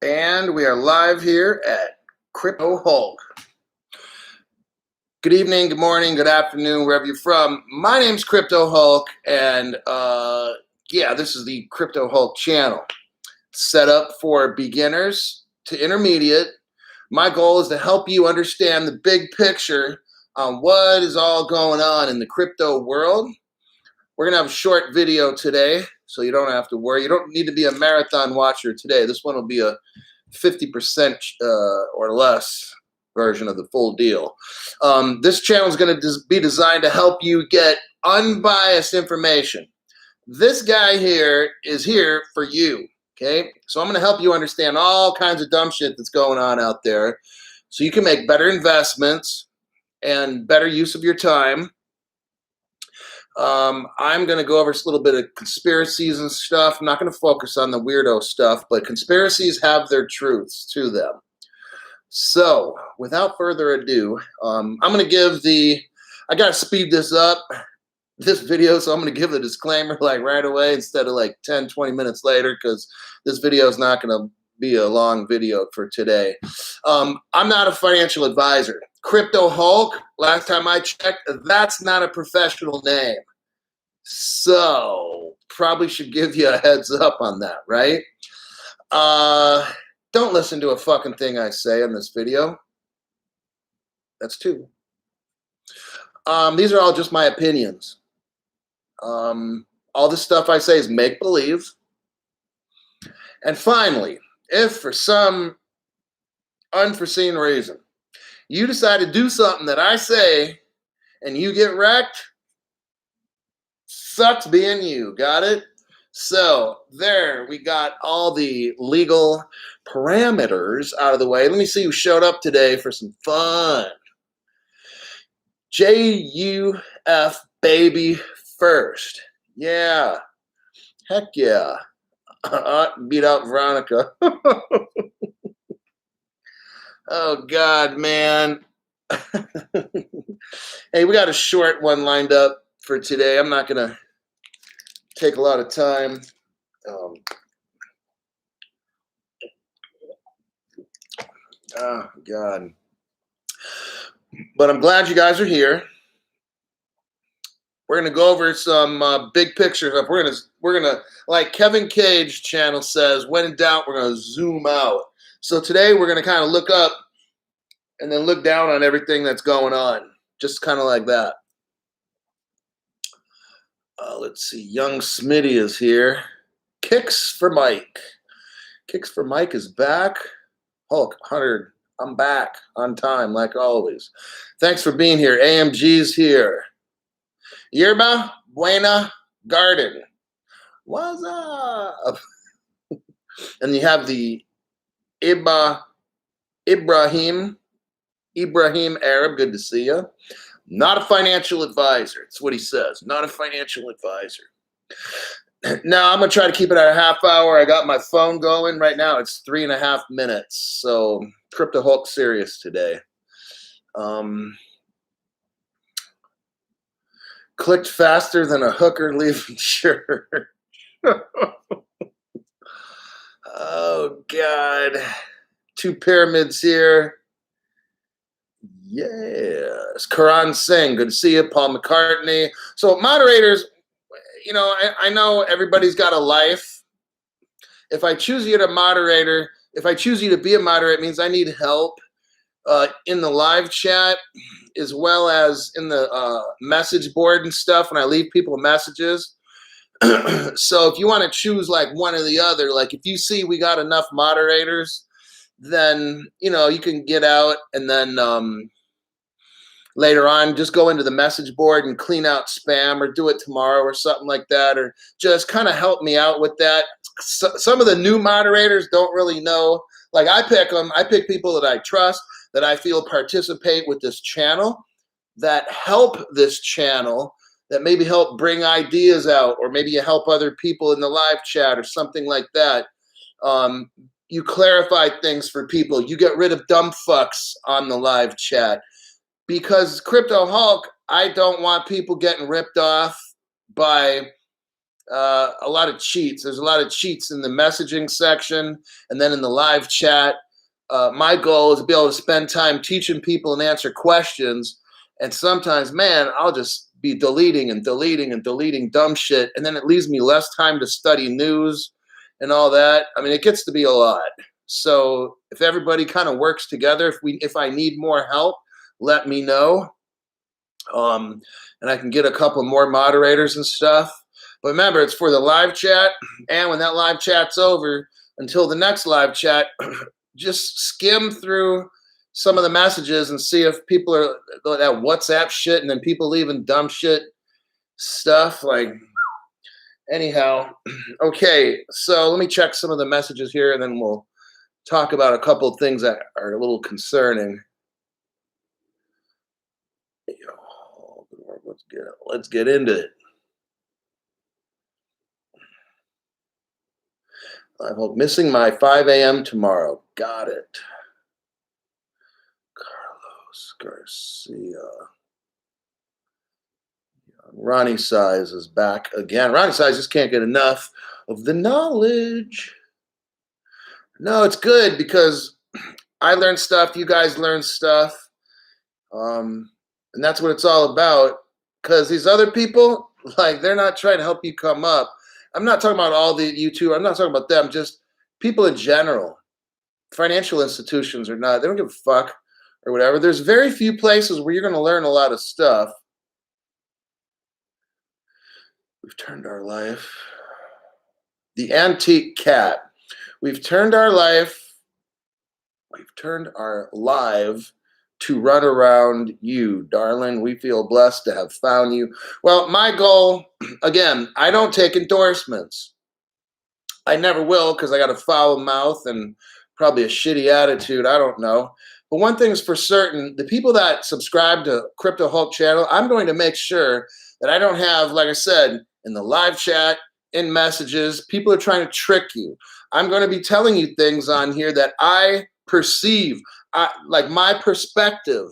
And we are live here at Crypto Hulk. Good evening, good morning, good afternoon, wherever you're from. My name's Crypto Hulk, and this is the Crypto Hulk channel. Set up for beginners to intermediate. My goal is to help you understand the big picture on what is all going on in the crypto world. We're going to have a short video today, so you don't have to worry. You don't need to be a marathon watcher today. This one will be a 50% or less version of the full deal. This channel is going to be designed to help you get unbiased information. This guy here is here for you, okay? So I'm going to help you understand all kinds of dumb shit that's going on out there so you can make better investments and better use of your time. I'm going to go over a little bit of conspiracies and stuff. I'm not going to focus on the weirdo stuff, but conspiracies have their truths to them. So, without further ado, I'm going to give I got to speed this up, this video, so I'm going to give the disclaimer like right away instead of like 10, 20 minutes later, because this video is not going to be a long video for today. I'm not a financial advisor. Crypto Hulk, last time I checked, that's not a professional name. So, probably should give you a heads up on that, right? Don't listen to a fucking thing I say in this video. That's two. These are all just my opinions. All the stuff I say is make-believe. And finally, if for some unforeseen reason you decide to do something that I say and you get wrecked, sucks being you. Got it? So there, we got all the legal parameters out of the way. Let me see who showed up today for some fun. JUF baby first. Yeah. Heck yeah. Beat out Veronica. Oh, God, man. Hey, we got a short one lined up for today. I'm not going to take a lot of time. Oh, God. But I'm glad you guys are here. We're going to go over some big picture stuff. We're gonna, like Kevin Cage channel says, when in doubt, we're going to zoom out. So today we're going to kind of look up and then look down on everything that's going on. Just kind of like that. Let's see. Young Smitty is here. Kicks for Mike. Kicks for Mike is back. Hulk, 100. I'm back on time, like always. Thanks for being here. AMG's here. Yerba Buena Garden. What's up? And you have the Ibrahim Arab. Good to see you. Not a financial advisor. That's what he says. Not a financial advisor. Now, I'm going to try to keep it at a half hour. I got my phone going. Right now, it's 3.5 minutes. So, Crypto Hulk serious today. Clicked faster than a hooker leaving shirt. Oh, God. 2 pyramids here. Yes. Karan Singh, good to see you. Paul McCartney. So moderators, you know, I know everybody's got a life. If I choose you to moderator, if I choose you to be a moderator, it means I need help in the live chat as well as in the message board and stuff when I leave people messages. So if you want to choose like one or the other, like if you see we got enough moderators, then, you know, you can get out and then later on, just go into the message board and clean out spam or do it tomorrow or something like that, or just kind of help me out with that. Some of the new moderators don't really know. Like I pick them. I pick people that I trust, that I feel participate with this channel, that help this channel, that maybe help bring ideas out, or maybe you help other people in the live chat or something like that. You clarify things for people. You get rid of dumb fucks on the live chat. Because Crypto Hulk, I don't want people getting ripped off by a lot of cheats. There's a lot of cheats in the messaging section and then in the live chat. My goal is to be able to spend time teaching people and answer questions. And sometimes, man, I'll just be deleting and deleting and deleting dumb shit. And then it leaves me less time to study news and all that. I mean, it gets to be a lot. So if everybody kind of works together, if I need more help, let me know. And I can get a couple more moderators and stuff. But remember, it's for the live chat. And when that live chat's over, until the next live chat, just skim through some of the messages and see if people are that WhatsApp shit and then people leaving dumb shit stuff. Like, anyhow, okay, so let me check some of the messages here and then we'll talk about a couple of things that are a little concerning. Let's get into it. I'm missing my 5 a.m. tomorrow. Got it. Carlos Garcia. Ronnie Size is back again. Ronnie Size just can't get enough of the knowledge. No, it's good because I learn stuff. You guys learn stuff. And that's what it's all about. Because these other people, like, they're not trying to help you come up. I'm not talking about all the YouTube. I'm not talking about them. Just people in general. Financial institutions or not. They don't give a fuck or whatever. There's very few places where you're going to learn a lot of stuff. We've turned our life. The antique cat. We've turned our life. We've turned our live to run around you, darling. We feel blessed to have found you. Well, my goal, again, I don't take endorsements. I never will because I got a foul mouth and probably a shitty attitude. I don't know. But one thing's for certain, the people that subscribe to Crypto Hulk channel, I'm going to make sure that I don't have, like I said, in the live chat, in messages, people are trying to trick you. I'm going to be telling you things on here that I perceive, like my perspective.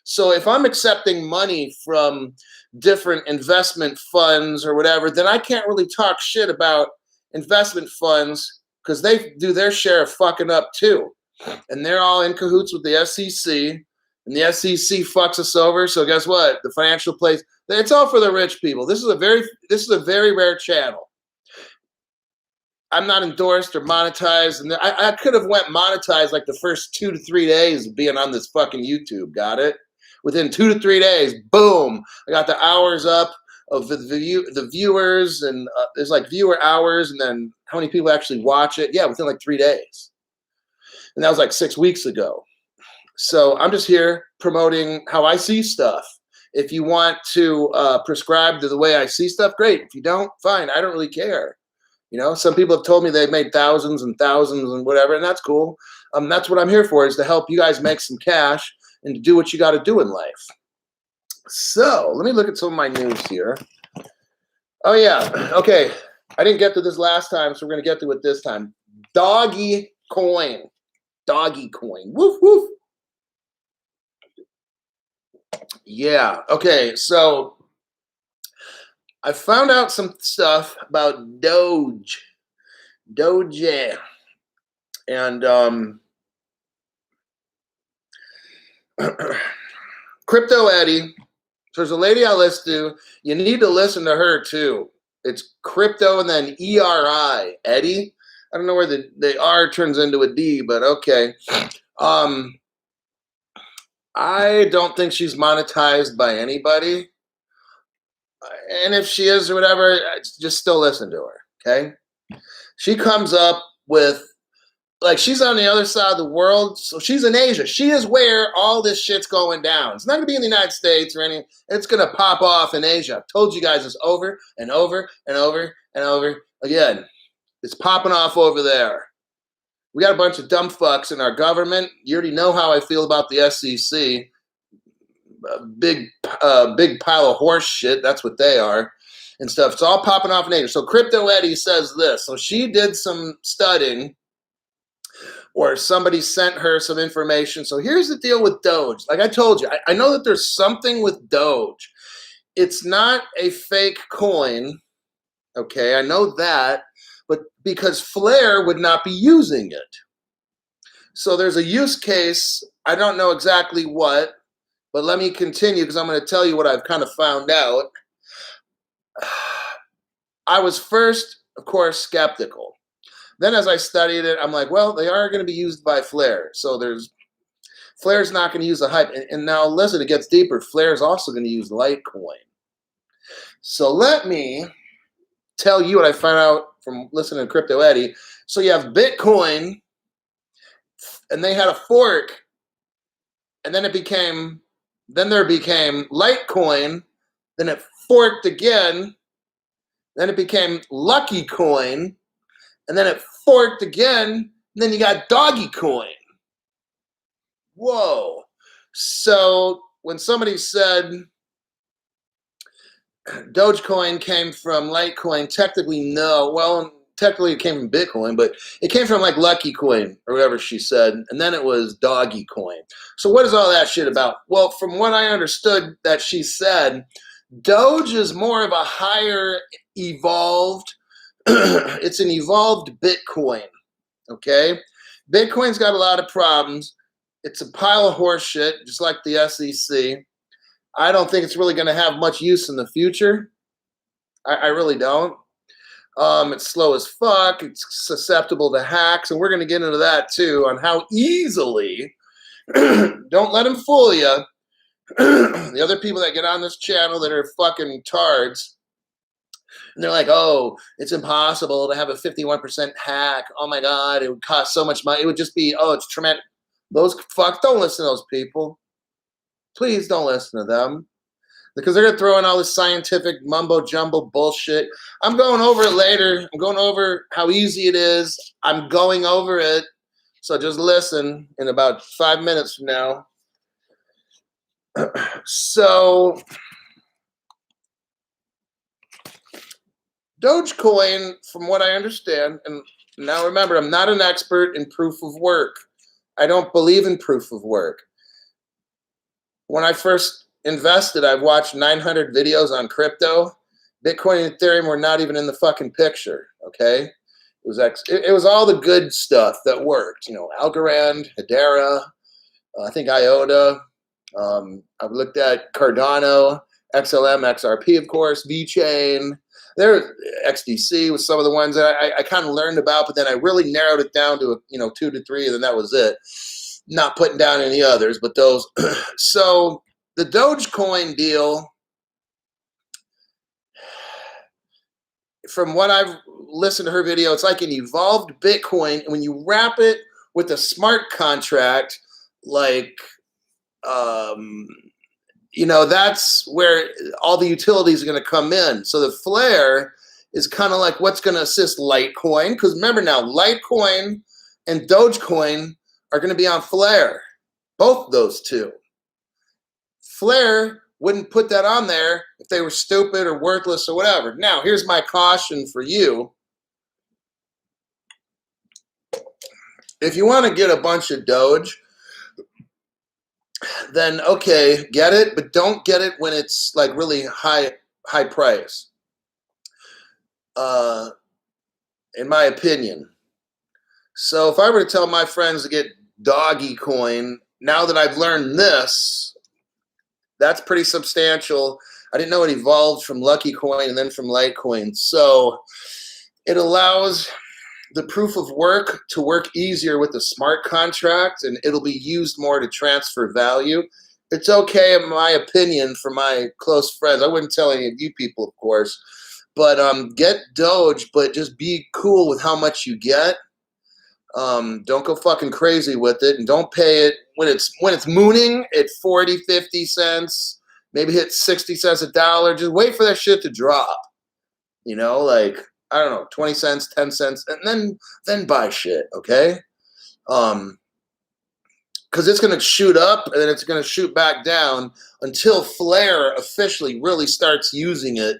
So if I'm accepting money from different investment funds or whatever, then I can't really talk shit about investment funds because they do their share of fucking up too. And they're all in cahoots with the SEC, and the SEC fucks us over. So guess what? The financial place, it's all for the rich people. This is a very rare channel. I'm not endorsed or monetized, and I could have went monetized like the first 2 to 3 days of being on this fucking YouTube. Got it? Within 2 to 3 days, boom! I got the hours up of the viewers, and there's like viewer hours, and then how many people actually watch it? Yeah, within like 3 days, and that was like 6 weeks ago. So I'm just here promoting how I see stuff. If you want to prescribe to the way I see stuff, great. If you don't, fine. I don't really care. You know, some people have told me they've made thousands and thousands and whatever, and that's cool. That's what I'm here for, is to help you guys make some cash and to do what you got to do in life. So let me look at some of my news here. Oh, yeah. Okay. I didn't get to this last time, so we're going to get to it this time. Dogecoin. Dogecoin. Woof, woof. Yeah. Okay. So I found out some stuff about Doge, and Crypto Eddie. So there's a lady I listen to. You need to listen to her too. It's Crypto and then ERI, Eddie. I don't know where the R turns into a D, but okay. I don't think she's monetized by anybody. And if she is or whatever, just still listen to her, okay? She comes up with, like, she's on the other side of the world, so she's in Asia. She is where all this shit's going down. It's not going to be in the United States or anything. It's going to pop off in Asia. I've told you guys this over and over and over and over again. It's popping off over there. We got a bunch of dumb fucks in our government. You already know how I feel about the SEC. Big pile of horse shit. That's what they are and stuff. It's all popping off in Asia. So Crypto Eddie says this. So she did some studying, or somebody sent her some information. So here's the deal with Doge. Like I told you, I know that there's something with Doge. It's not a fake coin. Okay, I know that, but because Flare would not be using it. So there's a use case. I don't know exactly what, but let me continue because I'm going to tell you what I've kind of found out. I was first, of course, skeptical. Then as I studied it, I'm like, well, they are going to be used by Flare. So Flare's not going to use the hype. And now listen, it gets deeper. Flare's also going to use LiteCoin. So let me tell you what I found out from listening to Crypto Eddie. So you have Bitcoin, and they had a fork, and then there became LiteCoin, then it forked again, then it became Lucky Coin, and then it forked again, and then you got Dogecoin. Whoa. So when somebody said Dogecoin came from Litecoin, technically no. Well, technically it came from Bitcoin, but it came from like Lucky Coin or whatever she said, and then it was Doggy Coin. So what is all that shit about? Well, from what I understood that she said, Doge is more of a higher evolved, it's an evolved Bitcoin, okay? Bitcoin's got a lot of problems. It's a pile of horse shit, just like the SEC. I don't think it's really going to have much use in the future. I really don't. It's slow as fuck. It's susceptible to hacks, and we're going to get into that too on how easily. Don't let them fool you. The other people that get on this channel that are fucking tards, and they're like, "Oh, it's impossible to have a 51% hack. Oh my god, it would cost so much money. It would just be, oh, it's traumatic." Those fucks, don't listen to those people. Please don't listen to them. Because they're going to throw in all this scientific mumbo-jumbo bullshit. I'm going over it later. I'm going over how easy it is. I'm going over it. So just listen in about 5 minutes from now. So Dogecoin, from what I understand, and now remember, I'm not an expert in proof of work. I don't believe in proof of work. When I first invested, I've watched 900 videos on crypto. Bitcoin and Ethereum were not even in the fucking picture, okay? It was all the good stuff that worked. You know, Algorand, Hedera, I think IOTA. I've looked at Cardano, XLM, XRP, of course, VeChain. There, XDC was some of the ones that I kind of learned about, but then I really narrowed it down to 2 to 3, and then that was it. Not putting down any others, but those. So the Dogecoin deal, from what I've listened to her video, it's like an evolved Bitcoin. And when you wrap it with a smart contract, like, that's where all the utilities are going to come in. So the Flare is kind of like what's going to assist Litecoin. Because remember now, Litecoin and Dogecoin are going to be on Flare. Both those two. Flare wouldn't put that on there if they were stupid or worthless or whatever. Now, here's my caution for you. If you want to get a bunch of Doge, then okay, get it, but don't get it when it's like really high price. In my opinion. So if I were to tell my friends to get Doggy Coin, now that I've learned this, that's pretty substantial. I didn't know it evolved from Lucky Coin and then from Litecoin. So it allows the proof of work to work easier with the smart contract, and it'll be used more to transfer value. It's okay, in my opinion, for my close friends. I wouldn't tell any of you people, of course. But get Doge, but just be cool with how much you get. Don't go fucking crazy with it, and don't pay it when it's mooning at 40, 50 cents, maybe hit 60 cents, $1. Just wait for that shit to drop. Like, I don't know, 20 cents, 10 cents, and then buy shit, okay? Because it's going to shoot up, and then it's going to shoot back down until Flare officially really starts using it.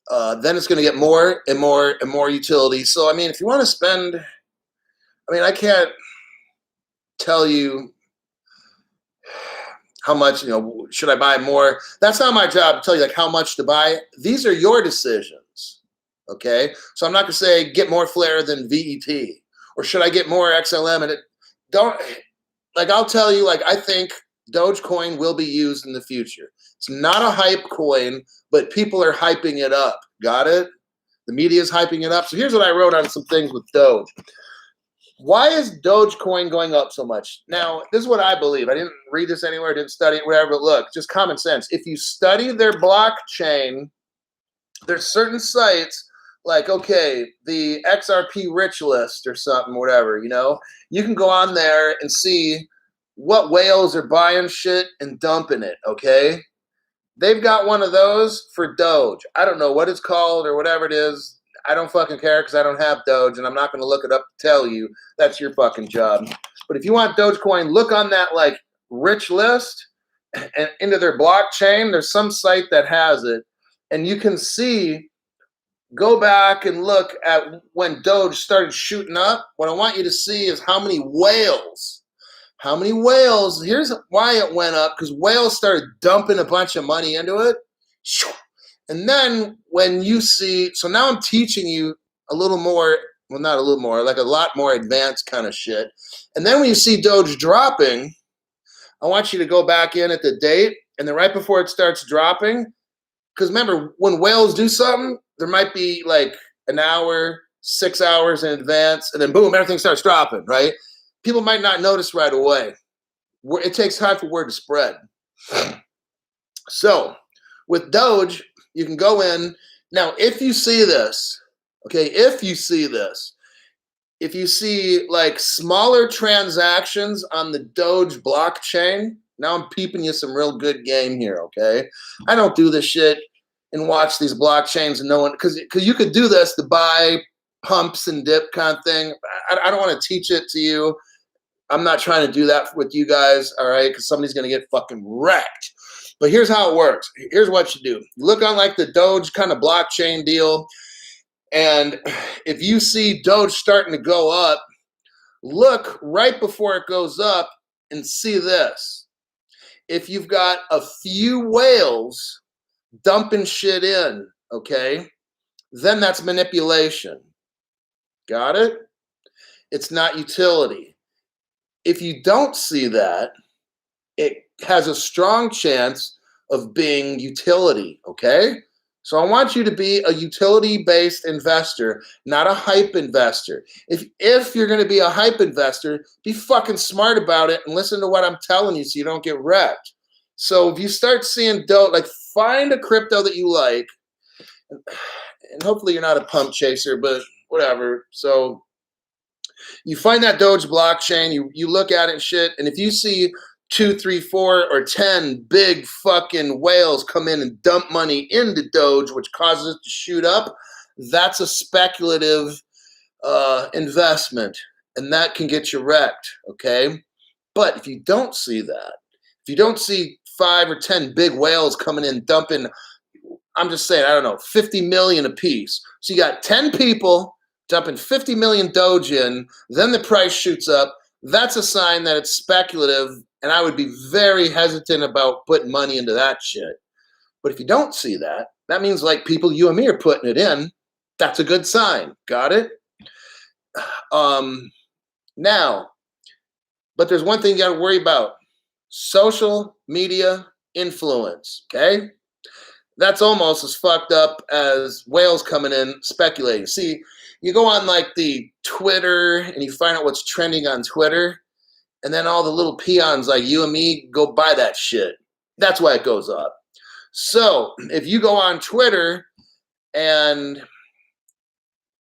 Then it's going to get more and more and more utility. So, I mean, if you want to spend, I can't tell you how much, should I buy more? That's not my job to tell you, like, how much to buy. These are your decisions. Okay, so I'm not gonna say get more Flare than VET, or should I get more XLM? And it don't like I'll tell you, like I think Dogecoin will be used in the future. It's not a hype coin, but people are hyping it up. Got it? The media is hyping it up. So here's what I wrote on some things with Doge. Why is Dogecoin going up so much? Now, this is what I believe. I didn't read this anywhere, didn't study it, whatever, but look, just common sense. If you study their blockchain, there's certain sites like, okay, the XRP rich list or something, whatever, you can go on there and see what whales are buying shit and dumping it, okay? They've got one of those for Doge. I don't know what it's called or whatever it is. I don't fucking care because I don't have Doge and I'm not going to look it up to tell you. That's your fucking job. But if you want Dogecoin, look on that like rich list and into their blockchain. There's some site that has it. And you can see, go back and look at when Doge started shooting up. What I want you to see is how many whales. Here's why it went up, because whales started dumping a bunch of money into it. And then when you see, so now I'm teaching you a little more, well, not a little more, like a lot more advanced kind of shit. And then when you see Doge dropping, I want you to go back in at the date, and then right before it starts dropping, because remember, when whales do something, there might be like an hour, 6 hours in advance, and then boom, everything starts dropping, right? People might not notice right away. It takes time for word to spread. So with Doge, you can go in. Now, if you see this, okay, if you see like smaller transactions on the Doge blockchain, now I'm peeping you some real good game here, okay? I don't do this shit and watch these blockchains and no one, because you could do this to buy pumps and dip kind of thing. I don't want to teach it to you. I'm not trying to do that with you guys, all right? Because somebody's going to get fucking wrecked. But here's how it works. Here's what you do. You look on like the Doge kind of blockchain deal, and if you see Doge starting to go up, look right before it goes up and see this. If you've got a few whales dumping shit in, okay, then that's manipulation. Got it? It's not utility. If you don't see that, it has a strong chance of being utility, okay? So I want you to be a utility-based investor, not a hype investor. If you're going to be a hype investor, be fucking smart about it and listen to what I'm telling you so you don't get wrecked. So if you start seeing Doge, like find a crypto that you like, and hopefully you're not a pump chaser, but whatever. So you find that Doge blockchain, you look at it and shit, and if you see 2, 3, 4, or 10 big fucking whales come in and dump money into Doge, which causes it to shoot up, that's a speculative investment, and that can get you wrecked, okay? But if you don't see that, if you don't see 5 or 10 big whales coming in dumping, I'm just saying, I don't know, 50 million a piece. So you got 10 people dumping 50 million Doge in, then the price shoots up. That's a sign that it's speculative, and I would be very hesitant about putting money into that shit. But if you don't see that, that means like people you and me are putting it in. That's a good sign. Got it? Now, but there's one thing you got to worry about. Social media influence, okay? That's almost as fucked up as whales coming in speculating. See, you go on like the Twitter and you find out what's trending on Twitter, and then all the little peons like you and me go buy that shit. That's why it goes up. So if you go on Twitter and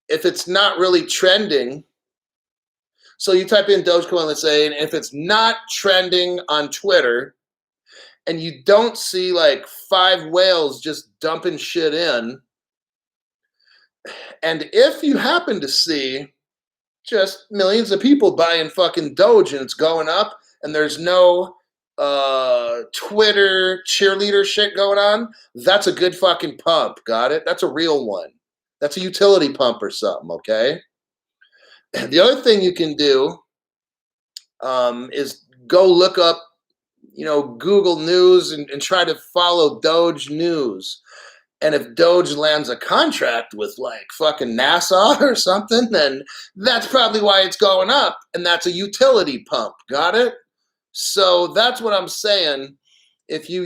if it's not really trending, so you type in Dogecoin, let's say, and if it's not trending on Twitter and you don't see like 5 whales just dumping shit in, and if you happen to see just millions of people buying fucking Doge and it's going up and there's no Twitter cheerleader shit going on, that's a good fucking pump. Got it? That's a real one. That's a utility pump or something, okay? The other thing you can do is go look up, Google News and try to follow Doge news. And if Doge lands a contract with like fucking NASA or something, then that's probably why it's going up. And that's a utility pump. Got it? So that's what I'm saying. If you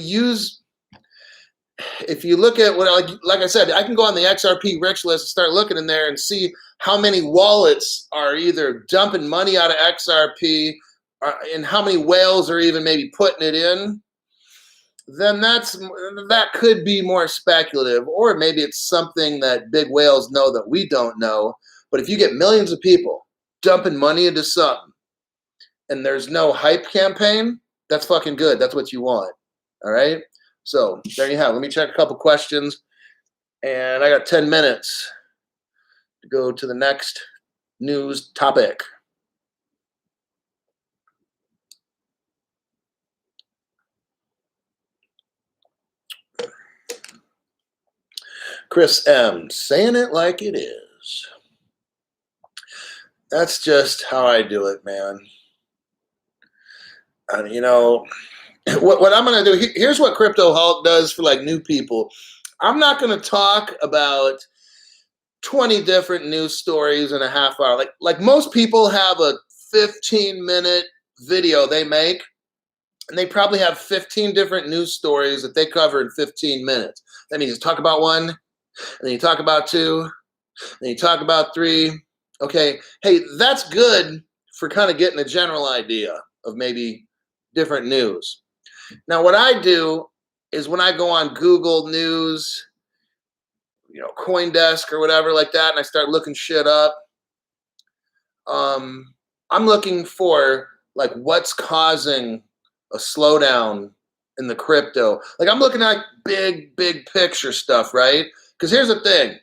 look at what, like I said, I can go on the XRP rich list and start looking in there and see how many wallets are either dumping money out of XRP and how many whales are even maybe putting it in. Then that could be more speculative, or maybe it's something that big whales know that we don't know. But if you get millions of people dumping money into something and there's no hype campaign, that's fucking good. That's what you want. All right? So there you have it. Let me check a couple questions. And I got 10 minutes to go to the next news topic. Chris M, saying it like it is. That's just how I do it, man. You know, what I'm going to do, here's what Crypto Hulk does for like new people. I'm not going to talk about 20 different news stories in a half hour. Like most people have a 15-minute video they make, and they probably have 15 different news stories that they cover in 15 minutes. That means you talk about one, and then you talk about two, then you talk about three. Okay, hey, that's good for kind of getting a general idea of maybe different news. Now, what I do is when I go on Google News, CoinDesk or whatever like that, and I start looking shit up, I'm looking for like what's causing a slowdown in the crypto. Like I'm looking at big picture stuff, right? Because here's the thing.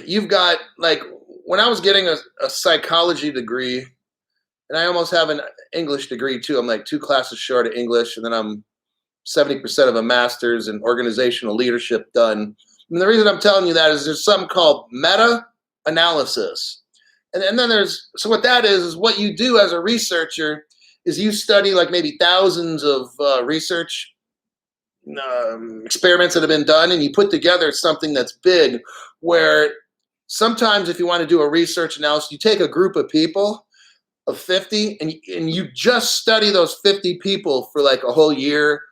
You've got like, when I was getting a psychology degree, and I almost have an English degree too. I'm like 2 classes short of English, and then I'm 70% of a master's in organizational leadership done. And the reason I'm telling you that is there's something called meta-analysis. And then so what that is what you do as a researcher is you study like maybe thousands of research experiments that have been done, and you put together something that's big, where sometimes if you want to do a research analysis, you take a group of people of 50 and you just study those 50 people for like a whole year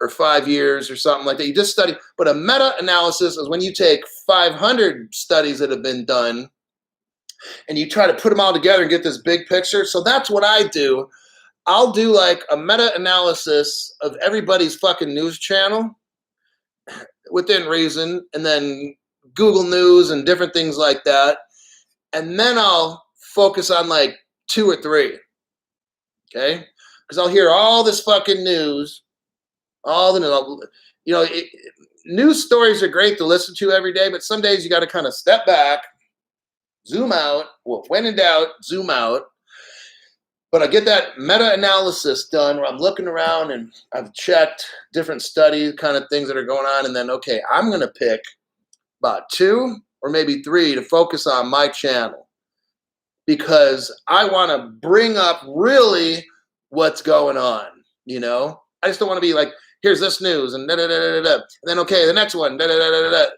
or 5 years or something like that. You just study. But a meta-analysis is when you take 500 studies that have been done and you try to put them all together and get this big picture. So that's what I do. I'll do like a meta-analysis of everybody's fucking news channel within reason, and then Google News and different things like that. And then I'll focus on like 2 or 3, okay? Because I'll hear all this fucking news, all the, news stories are great to listen to every day, but some days you got to kind of step back, zoom out. Well, when in doubt, zoom out. But I get that meta-analysis done where I'm looking around and I've checked different studies, kind of things that are going on, and then, okay, I'm going to pick about 2 or maybe 3 to focus on my channel, because I want to bring up really what's going on, I just don't want to be like, here's this news and da-da-da-da-da, and then, okay, the next one, da-da-da-da-da.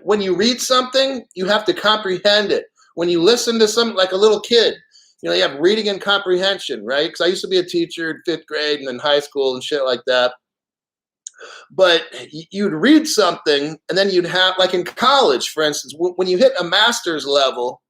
When you read something, you have to comprehend it. When you listen to something like a little kid, you have reading and comprehension, right? Because I used to be a teacher in 5th grade and in high school and shit like that. But you'd read something, and then you'd have, like in college, for instance, when you hit a master's level,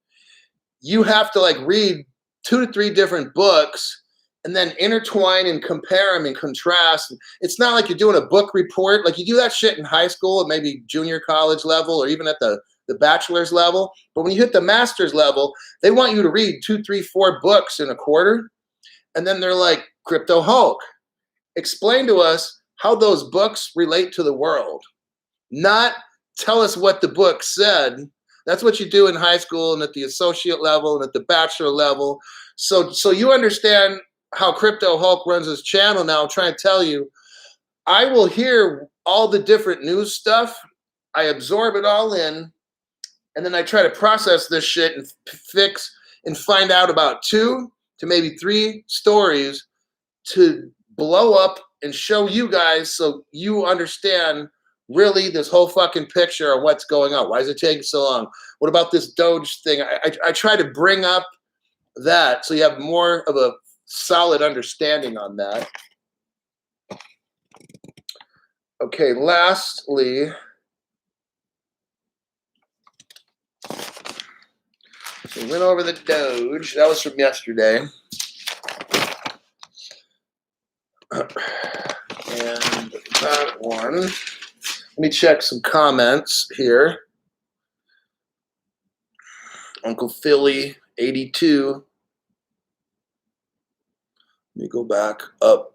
you have to like read 2 to 3 different books and then intertwine and compare them and contrast. It's not like you're doing a book report. Like you do that shit in high school and maybe junior college level or even at the bachelor's level. But when you hit the master's level, they want you to read 2, 3, 4 books in a quarter. And then they're like, Crypto Hulk, explain to us how those books relate to the world. Not tell us what the book said. That's what you do in high school and at the associate level and at the bachelor level. So you understand how Crypto Hulk runs his channel now. I'm trying to tell you, I will hear all the different news stuff. I absorb it all in, and then I try to process this shit and fix and find out about 2 to maybe 3 stories to blow up and show you guys so you understand really this whole fucking picture of what's going on. Why is it taking so long? What about this Doge thing? I try to bring up that so you have more of a solid understanding on that. Okay, lastly, we went over the Doge. That was from yesterday. And that one. Let me check some comments here. Uncle Philly, 82. Let me go back up.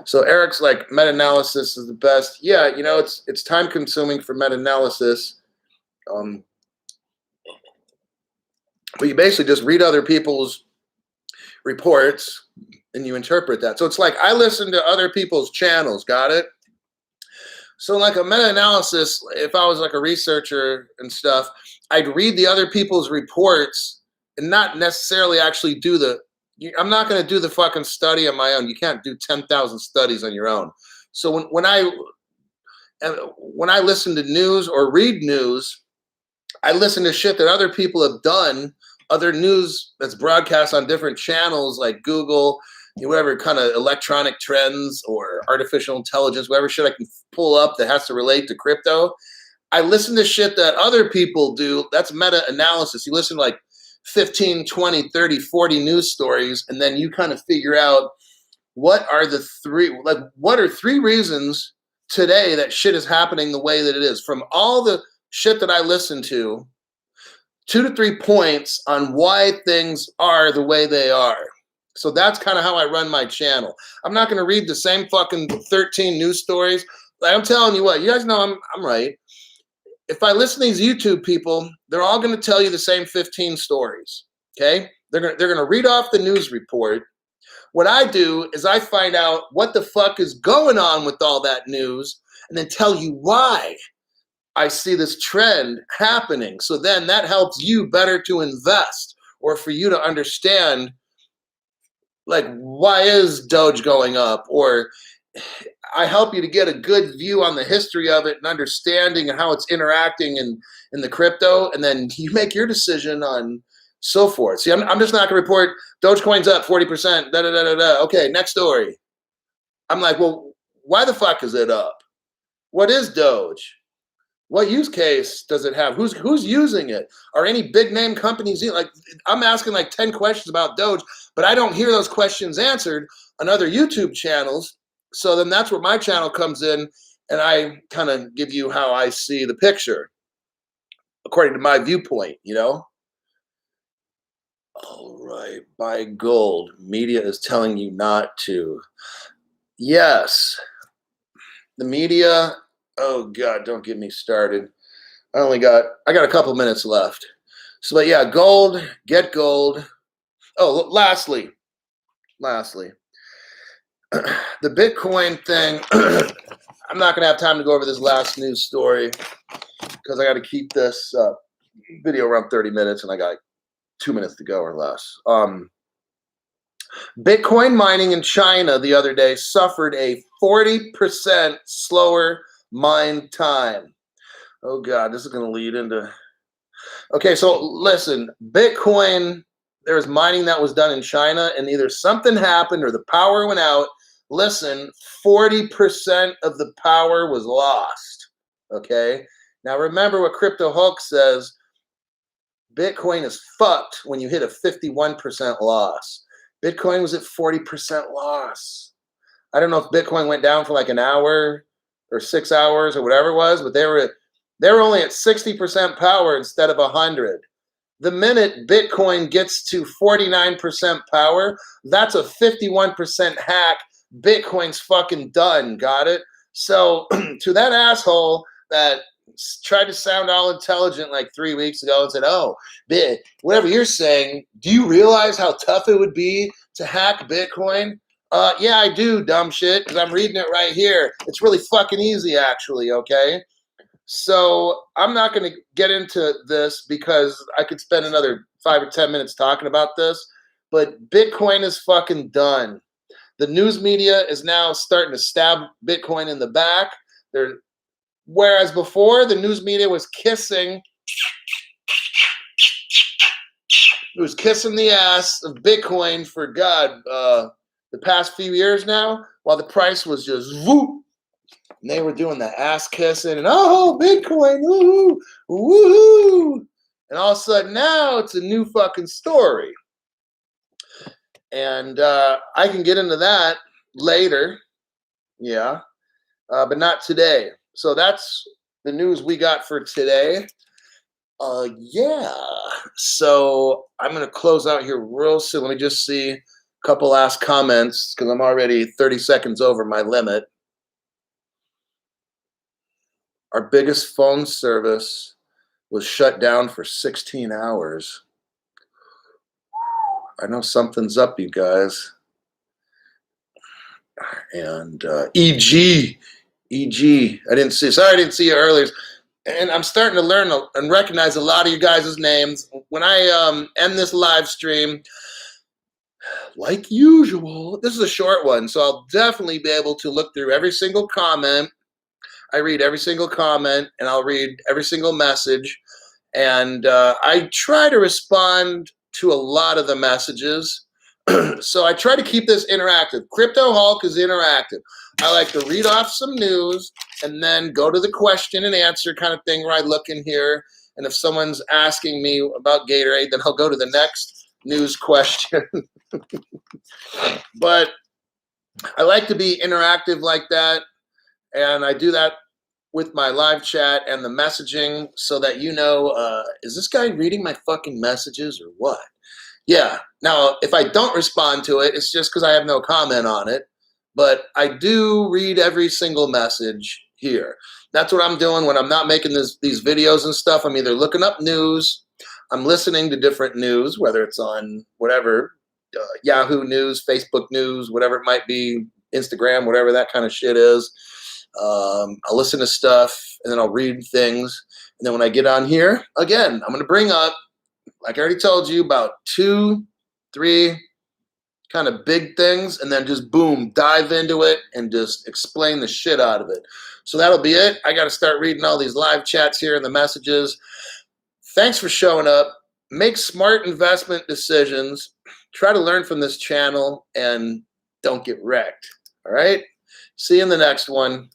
So Eric's like, meta-analysis is the best. Yeah, you know, it's time consuming for meta-analysis. But you basically just read other people's reports and you interpret that. So it's like I listen to other people's channels, got it? So like a meta-analysis, if I was like a researcher and stuff, I'd read the other people's reports and not necessarily actually do I'm not going to do the fucking study on my own. You can't do 10,000 studies on your own. So when I listen to news or read news, I listen to shit that other people have done, other news that's broadcast on different channels like Google, whatever kind of electronic trends or artificial intelligence, whatever shit I can pull up that has to relate to crypto. I listen to shit that other people do. That's meta-analysis. You listen to like 15, 20, 30, 40 news stories, and then you kind of figure out what are three reasons today that shit is happening the way that it is. From all the shit that I listen to, 2 to 3 points on why things are the way they are. So that's kind of how I run my channel. I'm not going to read the same fucking 13 news stories. I'm telling you what, you guys know I'm right. If I listen to these YouTube people, they're all going to tell you the same 15 stories, okay? They're going to read off the news report. What I do is I find out what the fuck is going on with all that news and then tell you why I see this trend happening. So then that helps you better to invest or for you to understand, like, why is Doge going up? Or I help you to get a good view on the history of it and understanding and how it's interacting in the crypto. And then you make your decision on so forth. See, I'm just not going to report Dogecoin's up 40%. Da, da, da, da, da. Okay, next story. I'm like, well, why the fuck is it up? What is Doge? What use case does it have? Who's using it? Are any big name companies like? I'm asking like 10 questions about Doge, but I don't hear those questions answered on other YouTube channels. So then that's where my channel comes in, and I kind of give you how I see the picture according to my viewpoint, you know? All right, buy gold. Media is telling you not to. Yes, the media. Oh God, don't get me started. I got a couple minutes left. So, but yeah, gold, get gold. Oh, lastly, the Bitcoin thing. I'm not gonna have time to go over this last news story because I got to keep this video around 30 minutes, and I got 2 minutes to go or less. Bitcoin mining in China the other day suffered a 40% slower mine time. Oh God, this is going to lead into... Okay, so listen, Bitcoin, there was mining that was done in China, and either something happened or the power went out. Listen, 40% of the power was lost. Okay? Now remember what Crypto Hulk says, Bitcoin is fucked when you hit a 51% loss. Bitcoin was at 40% loss. I don't know if Bitcoin went down for like an hour or 6 hours or whatever it was, but they were only at 60% power instead of 100. The minute Bitcoin gets to 49% power, that's a 51% hack. Bitcoin's fucking done. Got it? So to that asshole that tried to sound all intelligent like 3 weeks ago and said, oh, whatever you're saying, do you realize how tough it would be to hack Bitcoin? Yeah, I do, dumb shit, because I'm reading it right here. It's really fucking easy, actually, okay? So I'm not going to get into this because I could spend another 5 or 10 minutes talking about this, but Bitcoin is fucking done. The news media is now starting to stab Bitcoin in the back. Whereas before, the news media was kissing the ass of Bitcoin for the past few years now, while the price was just whoop. And they were doing the ass kissing and oh, Bitcoin, woohoo, woohoo. And all of a sudden now it's a new fucking story. And I can get into that later. Yeah. But not today. So that's the news we got for today. Yeah. So I'm going to close out here real soon. Let me just see a couple last comments because I'm already 30 seconds over my limit. Our biggest phone service was shut down for 16 hours. I know something's up, you guys. And EG, I didn't see. Sorry, I didn't see you earlier. And I'm starting to learn and recognize a lot of you guys' names. When I end this live stream, like usual, this is a short one, so I'll definitely be able to look through every single comment. I read every single comment, and I'll read every single message. And I try to respond to a lot of the messages. So I try to keep this interactive. Crypto Hulk is interactive. I like to read off some news and then go to the question and answer kind of thing where I look in here. And if someone's asking me about Gatorade, then I'll go to the next news question. But I like to be interactive like that. And I do that with my live chat and the messaging so that you know, is this guy reading my fucking messages or what? Yeah. Now, if I don't respond to it, it's just because I have no comment on it. But I do read every single message here. That's what I'm doing when I'm not making these videos and stuff. I'm either looking up news, I'm listening to different news, whether it's on whatever, Yahoo News, Facebook News, whatever it might be, Instagram, whatever that kind of shit is. I'll listen to stuff, and then I'll read things. And then when I get on here, again, I'm going to bring up, like I already told you, about 2, 3 kind of big things, and then just boom, dive into it and just explain the shit out of it. So that'll be it. I got to start reading all these live chats here and the messages. Thanks for showing up. Make smart investment decisions. Try to learn from this channel and don't get wrecked. All right? See you in the next one.